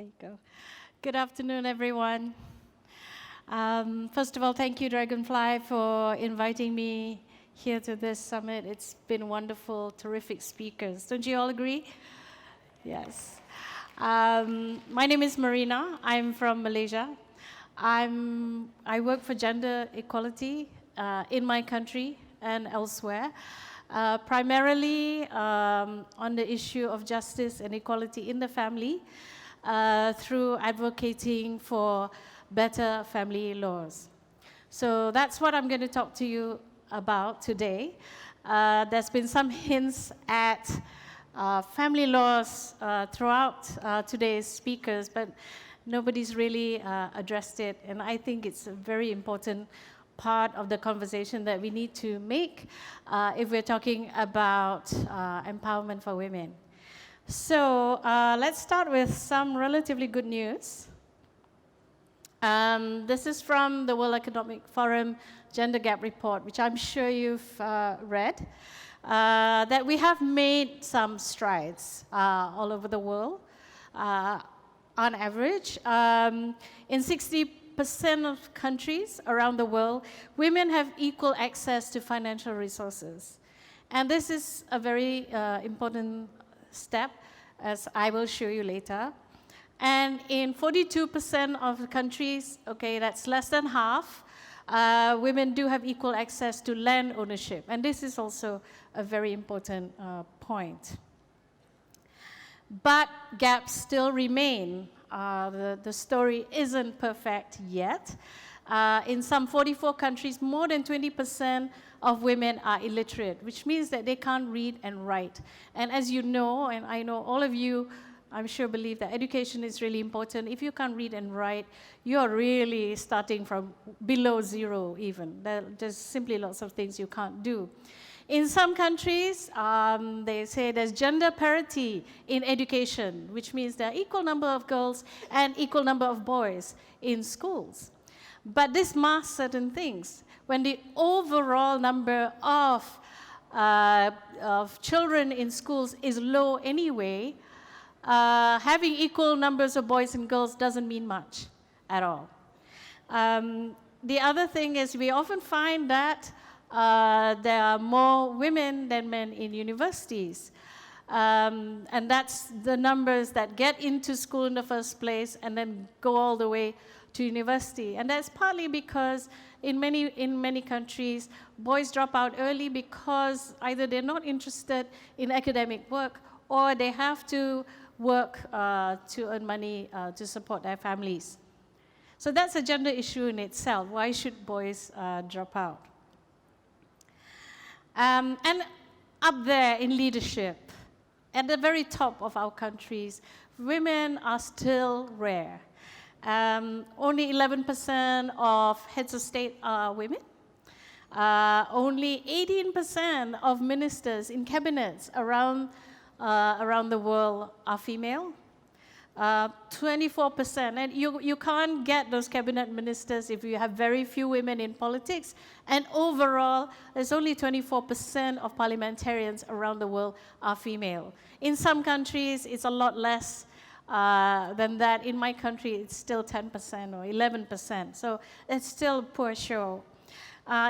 you go. Good afternoon, everyone. First of all, thank you, Dragonfly, for inviting me here to this summit. It's been wonderful, terrific speakers. Don't you all agree? Yes. My name is Marina. I'm from Malaysia. I work for gender equality in my country and elsewhere, primarily on the issue of justice and equality in the family through advocating for better family laws. So that's what I'm going to talk to you about today. There's been some hints at family laws throughout today's speakers, but nobody's really addressed it, and I think it's a very important part of the conversation that we need to make if we're talking about empowerment for women. So let's start with some relatively good news. This is from the World Economic Forum Gender Gap Report, which I'm sure you've read, that we have made some strides all over the world. On average, in 60% of countries around the world, women have equal access to financial resources. And this is a very important step, as I will show you later. And in 42% of countries, okay, that's less than half, women do have equal access to land ownership. And this is also a very important point. But gaps still remain. The story isn't perfect yet. In some 44 countries, more than 20% of women are illiterate, which means that they can't read and write. And as you know, and I know all of you, I'm sure believe that education is really important. If you can't read and write, you're really starting from below zero even. There's simply lots of things you can't do. In some countries, they say there's gender parity in education, which means there are equal number of girls and equal number of boys in schools. But this masks certain things. When the overall number of children in schools is low anyway, having equal numbers of boys and girls doesn't mean much at all. The other thing is we often find that there are more women than men in universities. And that's the numbers that get into school in the first place and then go all the way to university. And that's partly because in many countries, boys drop out early because either they're not interested in academic work or they have to work to earn money to support their families. So that's a gender issue in itself. Why should boys drop out? And up there in leadership, at the very top of our countries, women are still rare. Only 11% of heads of state are women. Only 18% of ministers in cabinets around the world are female. 24%, and you can't get those cabinet ministers if you have very few women in politics. And overall, there's only 24% of parliamentarians around the world are female. In some countries, it's a lot less than that. In my country, it's still 10% or 11%. So it's still a poor show.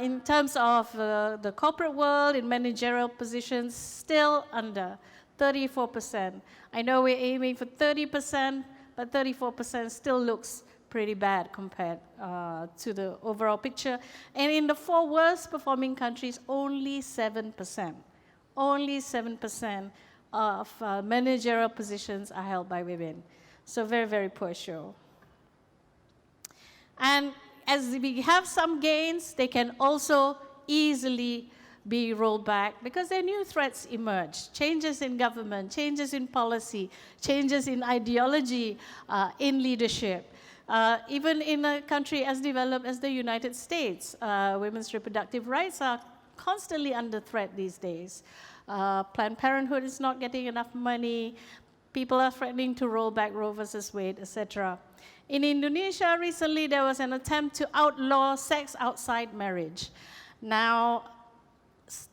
In terms of the corporate world, in managerial positions, still under 34%. I know we're aiming for 30%, but 34% still looks pretty bad compared to the overall picture. And in the 4 worst performing countries, only 7%. Only 7% of managerial positions are held by women. So very, very poor show. And as we have some gains, they can also easily be rolled back because there are new threats emerge. Changes in government, changes in policy, changes in ideology, in leadership. Even in a country as developed as the United States, women's reproductive rights are constantly under threat these days. Planned Parenthood is not getting enough money. People are threatening to roll back Roe versus Wade, etc. In Indonesia, recently there was an attempt to outlaw sex outside marriage. Now,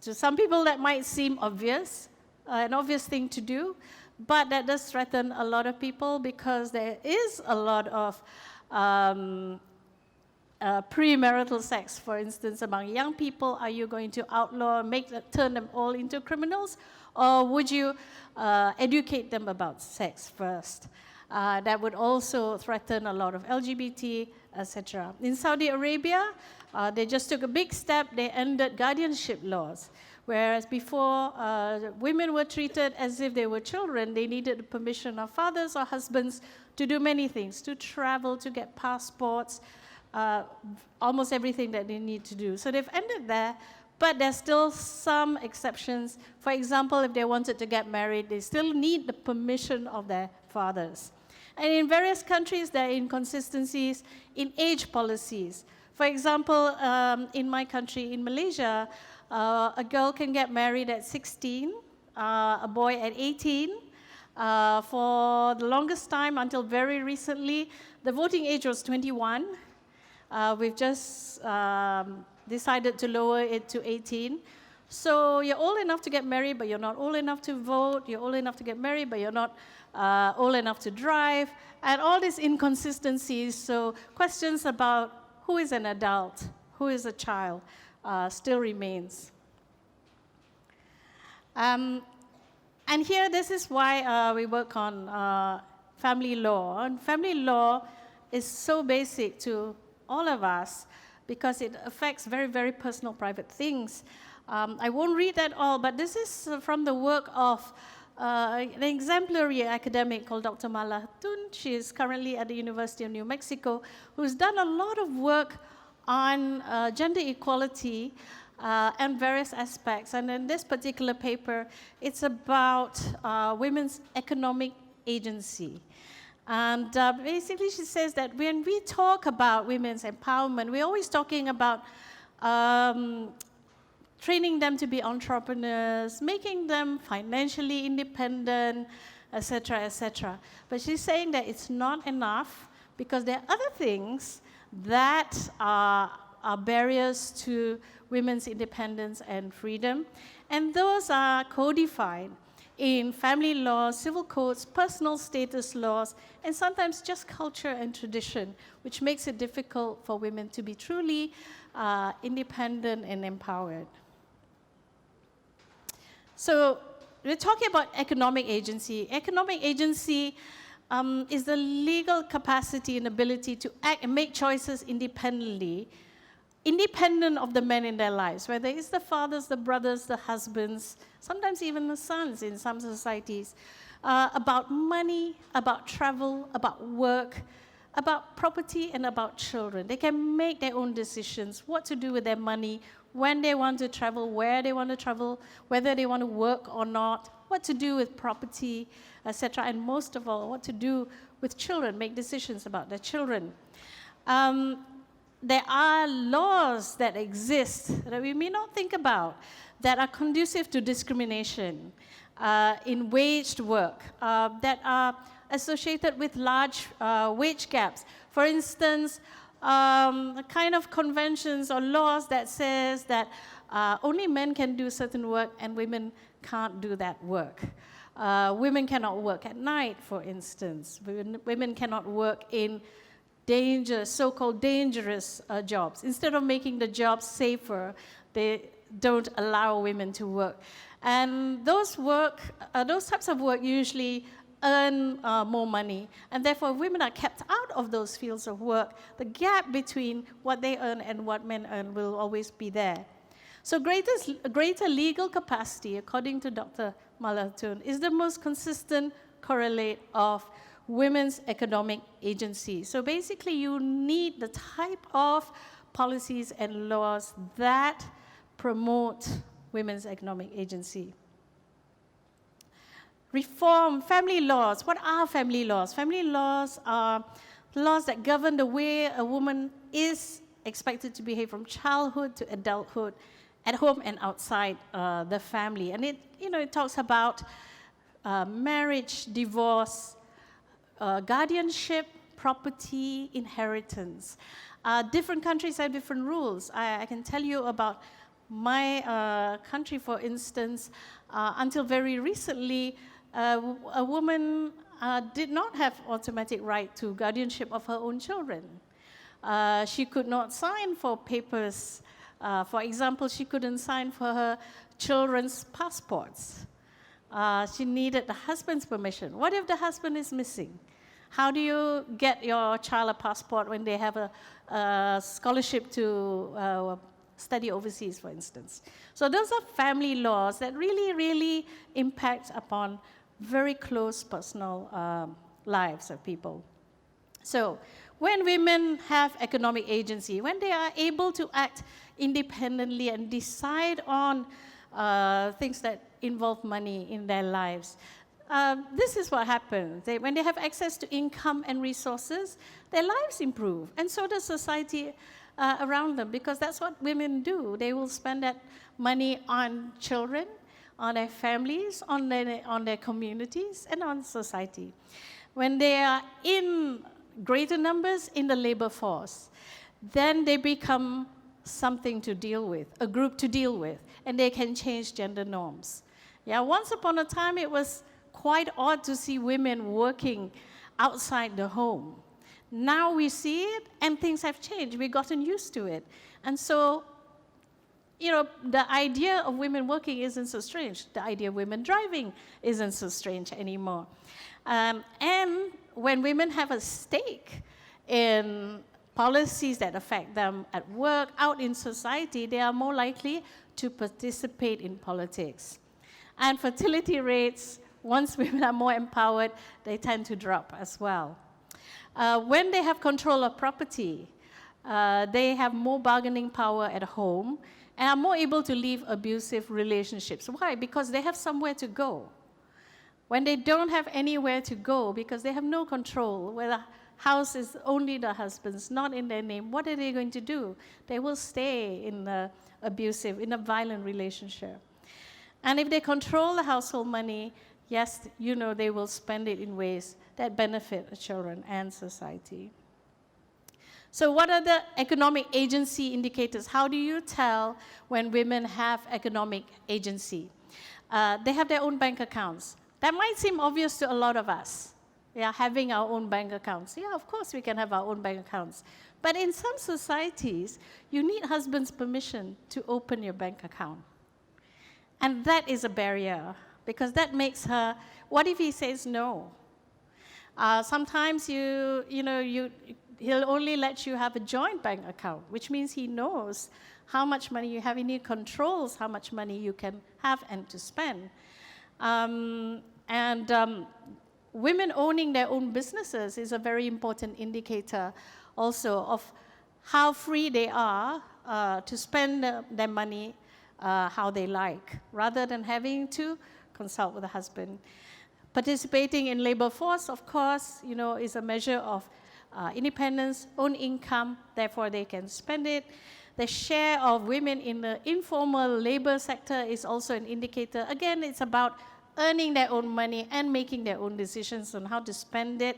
to some people that might seem obvious, an obvious thing to do, But that does threaten a lot of people because there is a lot of premarital sex, for instance, among young people. Are you going to outlaw, turn them all into criminals? Or would you educate them about sex first? That would also threaten a lot of LGBT, etc. In Saudi Arabia, they just took a big step. They ended guardianship laws. Whereas before, women were treated as if they were children. They needed the permission of fathers or husbands to do many things, to travel, to get passports, almost everything that they need to do. So they've ended there, but there's still some exceptions. For example, if they wanted to get married, they still need the permission of their fathers. And in various countries, there are inconsistencies in age policies. For example, in my country, in Malaysia, a girl can get married at 16, a boy at 18. For the longest time, until very recently, the voting age was 21. We've just decided to lower it to 18. So you're old enough to get married, but you're not old enough to vote. You're old enough to get married, but you're not old enough to drive. And all these inconsistencies, so questions about who is an adult, who is a child, still remains. And here, this is why we work on family law. And family law is so basic to all of us because it affects very, very personal, private things. I won't read that all, but this is from the work of an exemplary academic called Dr. Mahathir. She is currently at the University of New Mexico, who's done a lot of work on gender equality and various aspects. And in this particular paper, it's about women's economic agency. And basically, she says that when we talk about women's empowerment, we're always talking about training them to be entrepreneurs, making them financially independent, etc., etc. But she's saying that it's not enough because there are other things that are barriers to women's independence and freedom. And those are codified in family laws, civil codes, personal status laws, and sometimes just culture and tradition, which makes it difficult for women to be truly independent and empowered. So we're talking about economic agency. Economic agency is the legal capacity and ability to act and make choices independently, independent of the men in their lives, whether it's the fathers, the brothers, the husbands, sometimes even the sons in some societies, about money, about travel, about work, about property, and about children. They can make their own decisions, what to do with their money, when they want to travel, where they want to travel, whether they want to work or not, what to do with property, etc., and most of all, what to do with children, make decisions about their children. There are laws that exist that we may not think about that are conducive to discrimination in waged work, that are associated with large wage gaps. For instance, kind of conventions or laws that says that only men can do certain work and women can't do that work. Women cannot work at night, for instance. Women cannot work in so-called dangerous jobs. Instead of making the jobs safer, they don't allow women to work. And those types of work usually earn more money, and therefore women are kept out of those fields of work. The gap between what they earn and what men earn will always be there. So greater legal capacity, according to Dr. Mahathir, is the most consistent correlate of women's economic agency. So basically, you need the type of policies and laws that promote women's economic agency. Reform family laws. What are family laws? Family laws are laws that govern the way a woman is expected to behave from childhood to adulthood, at home and outside the family. And it talks about marriage, divorce, guardianship, property, inheritance. Different countries have different rules. I can tell you about my country, for instance. Until very recently, a woman did not have automatic right to guardianship of her own children. She could not sign for papers. For example, she couldn't sign for her children's passports. She needed the husband's permission. What if the husband is missing? How do you get your child a passport when they have a scholarship to study overseas, for instance? So those are family laws that really, really impact upon very close personal lives of people. So when women have economic agency, when they are able to act independently and decide on things that involve money in their lives, this is what happens. When they have access to income and resources, their lives improve, and so does society around them, because that's what women do. They will spend that money on children, on their families, on their communities, and on society. When they are in greater numbers in the labor force, then they become something to deal with, a group to deal with, and they can change gender norms. Yeah, once upon a time, it was quite odd to see women working outside the home. Now we see it, and things have changed. We've gotten used to it. And so, you know, the idea of women working isn't so strange. The idea of women driving isn't so strange anymore. And when women have a stake in policies that affect them at work, out in society, they are more likely to participate in politics. And fertility rates, once women are more empowered, they tend to drop as well. When they have control of property, they have more bargaining power at home and are more able to leave abusive relationships. Why? Because they have somewhere to go. When they don't have anywhere to go because they have no control, where the house is only the husband's, not in their name, what are they going to do? They will stay in a abusive, in a violent relationship. And if they control the household money, yes, you know, they will spend it in ways that benefit the children and society. So what are the economic agency indicators? How do you tell when women have economic agency? They have their own bank accounts. That might seem obvious to a lot of us, yeah, having our own bank accounts. Yeah, of course we can have our own bank accounts. But in some societies, you need husband's permission to open your bank account. And that is a barrier, because that makes her, what if he says no? Sometimes he'll only let you have a joint bank account, which means he knows how much money you have, and he controls how much money you can have and to spend. Women owning their own businesses is a very important indicator also of how free they are to spend their money how they like, rather than having to consult with a husband. Participating in labor force, of course, you know, is a measure of independence, own income, therefore they can spend it. The share of women in the informal labor sector is also an indicator. Again, it's about earning their own money and making their own decisions on how to spend it.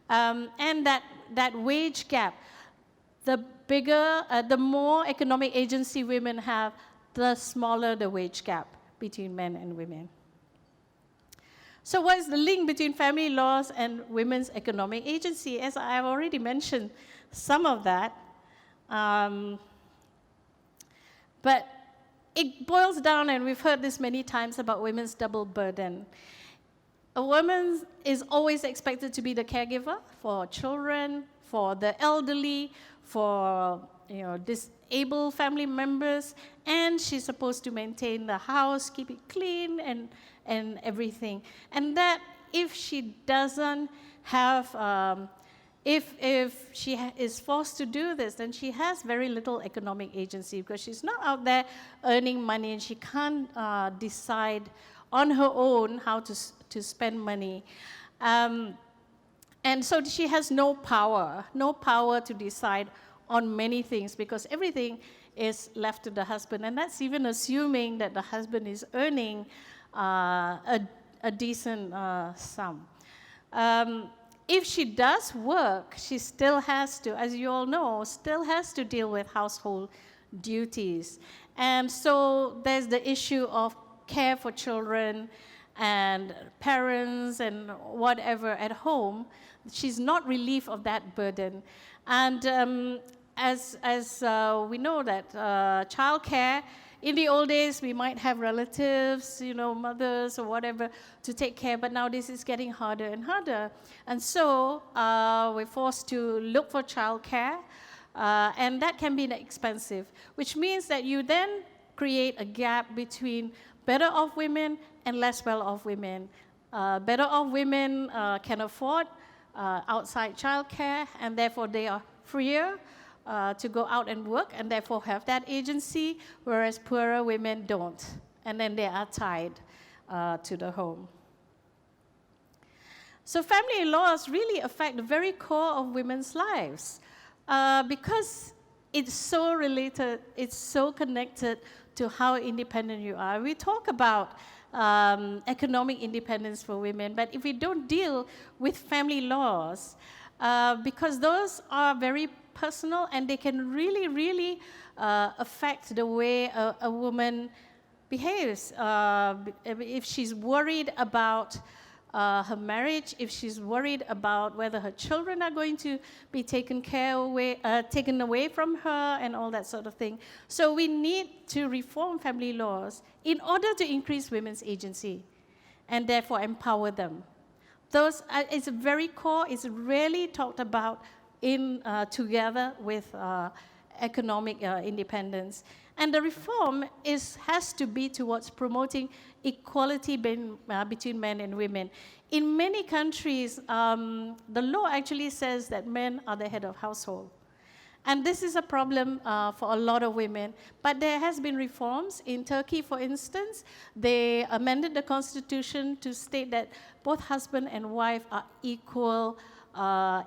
And that wage gap, the more economic agency women have, the smaller the wage gap between men and women. So what is the link between family laws and women's economic agency? As I have already mentioned some of that, but it boils down, and we've heard this many times, about women's double burden. A woman is always expected to be the caregiver for children, for the elderly, for disabled family members, and she's supposed to maintain the house, keep it clean, and everything. And that if she doesn't have, if she is forced to do this, then she has very little economic agency, because she's not out there earning money, and she can't decide on her own how to spend money. And so she has no power to decide on many things, because everything is left to the husband. And that's even assuming that the husband is earning a decent sum. If she does work, she still has to, as you all know, still has to deal with household duties. And so there's the issue of care for children, and parents and whatever at home, she's not relieved of that burden. And as we know that childcare, in the old days, we might have relatives, mothers or whatever, to take care, but nowadays it's getting harder and harder. And so we're forced to look for childcare, and that can be expensive, which means that you then create a gap between better off women and less well off women. Better off women can afford outside childcare, and therefore they are freer to go out and work and therefore have that agency, whereas poorer women don't. And then they are tied to the home. So family laws really affect the very core of women's lives because it's so related, it's so connected to how independent you are. We talk about economic independence for women, but if we don't deal with family laws, because those are very personal and they can really, really affect the way a woman behaves. If she's worried about her marriage, if she's worried about whether her children are going to be taken away from her and all that sort of thing. So we need to reform family laws in order to increase women's agency and therefore empower them. Those it's very core, it's rarely talked about together with economic independence. And the reform has to be towards promoting equality between men and women. In many countries, the law actually says that men are the head of household. And this is a problem for a lot of women. But there has been reforms. In Turkey, for instance, they amended the constitution to state that both husband and wife are equal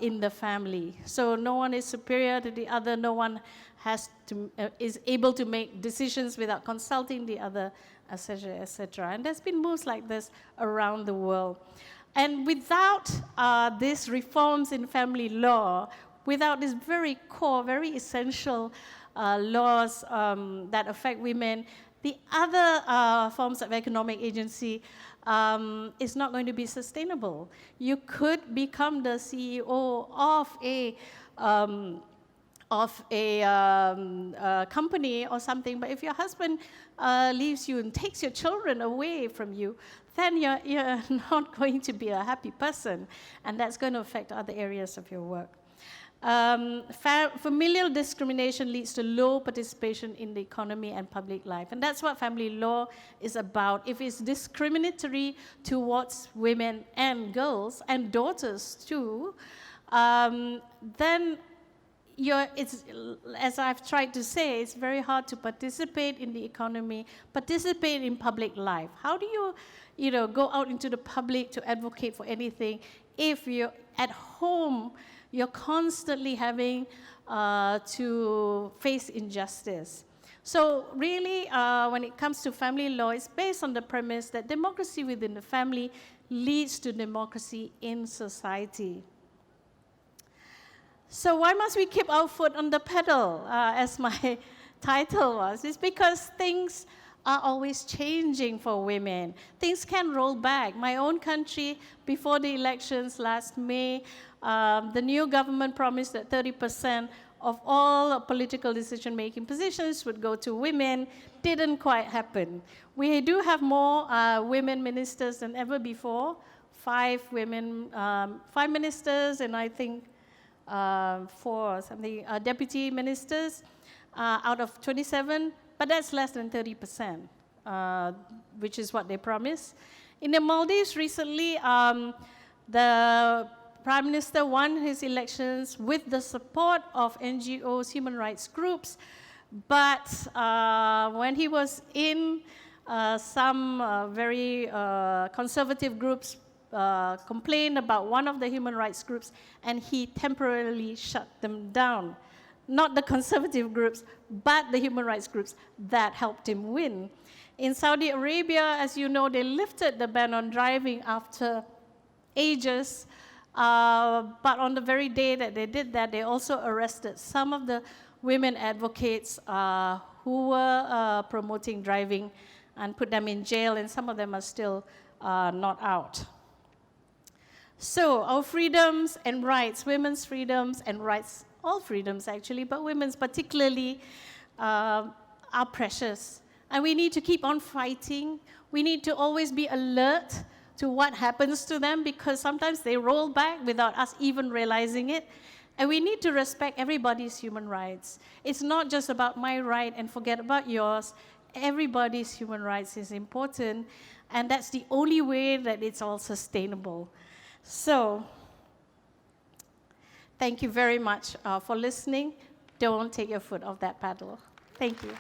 in the family. So no one is superior to the other, no one is able to make decisions without consulting the other, etc., etc. And there's been moves like this around the world. And without these reforms in family law, without these very core, very essential laws that affect women, the other forms of economic agency is not going to be sustainable. You could become the CEO of a company or something, but if your husband leaves you and takes your children away from you, then you're not going to be a happy person, and that's going to affect other areas of your work. Familial discrimination leads to low participation in the economy and public life. And that's what family law is about. If it's discriminatory towards women and girls and daughters too, then as I've tried to say, it's very hard to participate in the economy, participate in public life. How do you go out into the public to advocate for anything if you're at home? You're constantly having to face injustice. So really, when it comes to family law, it's based on the premise that democracy within the family leads to democracy in society. So why must we keep our foot on the pedal, as my title was? It's because things are always changing for women. Things can roll back. My own country, before the elections last May, the new government promised that 30% of all political decision-making positions would go to women. Didn't quite happen. We do have more women ministers than ever before. 5 ministers, and I think 4 or something deputy ministers out of 27, but that's less than 30%, which is what they promised. In the Maldives recently, the Prime Minister won his elections with the support of NGOs, human rights groups, but when he was in, some very conservative groups complained about one of the human rights groups, and he temporarily shut them down. Not the conservative groups, but the human rights groups that helped him win. In Saudi Arabia, as you know, they lifted the ban on driving after ages, but on the very day that they did that, they also arrested some of the women advocates who were promoting driving and put them in jail, and some of them are still not out. So our freedoms and rights, women's freedoms and rights, all freedoms actually, but women's particularly, are precious. And we need to keep on fighting. We need to always be alert to what happens to them, because sometimes they roll back without us even realizing it. And we need to respect everybody's human rights. It's not just about my right and forget about yours. Everybody's human rights is important, and that's the only way that it's all sustainable. So, thank you very much for listening. Don't take your foot off that paddle. Thank you.